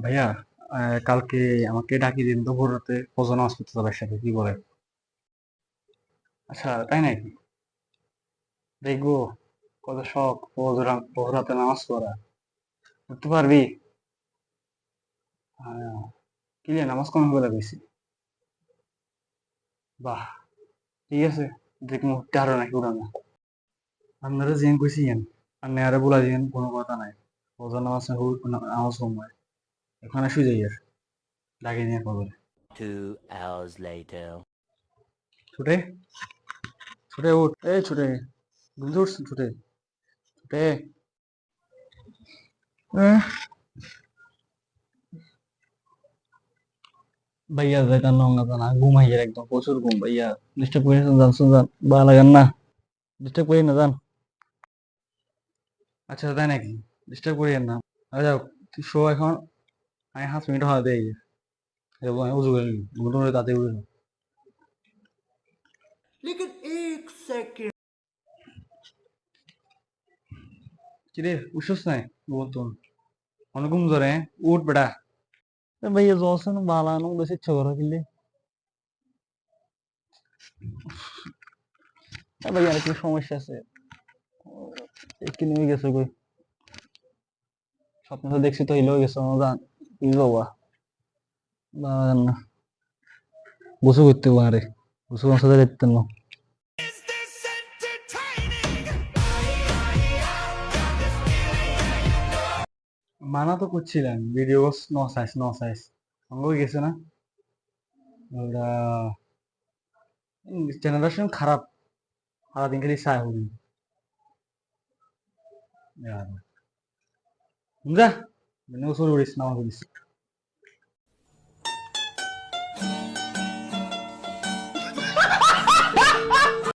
ভাইয়া, কালকে আমাকে ডাকিয়ে দিন তো ভোর রাতে ফজর নামাজ পড়তে যাবে একসাথে, কি বলে? আচ্ছা, তাই নাকি? দেখবো। কত শখ ভোর রাতে নামাজ পড়া। করতে পারবি? কি রে, নামাজ কখন করে গেছি? বাহ, ঠিক আছে। দেখ মুহূর্তে আরো নাকি উড়ানো। আপনারা জিন কইছিলেন আর নেয়ারে বলা দিন, কোনো কথা নাই। ফজর নামাজ না হোক, নামাজ সময় এখানে শুয়ে যাই আর ডাকিয়ে নিয়ে ফজরে। 2 hours later. ছুটে, ছুটে উঠ, এই ছুটে, ঘুম থেকে উঠছিস? ছুটে, ছুটে। ভাইয়া যেতাম না ঘুমাইয়া একদম প্রচুর ঘুম ভাইয়া। ডিস্টার্ব করি না, জান শুনজান ভালো লাগান না। ডিস্টার্ব করি না, জান। আচ্ছা, তাই নাকি? ডিস্টার্ব করিয়েন না। যাও, তুই শো এখন। আমি 5 মিনিট হয় দেই, এবং আমি উজু করে নিই, মোটামুটি তাতে উঠে যাও। लेकिन एक सेकंड কিরে, উঠছস নাই? বলতুন অনেক ঘুম ধরে, উঠ বেটা। ভাইয়া জলসন বালানো বেশি ইচ্ছা করে কিনলে। ভাইয়া আর কি সমস্যা আছে? একটু নেমে গেছে কই? স্বপ্ন তো দেখছি তো হিলেও গেছে আমার, জান। কি বাবা, বাগান না। গোসল করতে পারে, গোসল সাথে দেখতেন না। মানা তো করছিলেন ভিডিও ন সাইজ সঙ্গ গেছে না ওরা। জেনারেশন খারাপ, সারাদিন খালি চায় হবি। যা, মানে গোসল করিস, নামাজ পড়িস।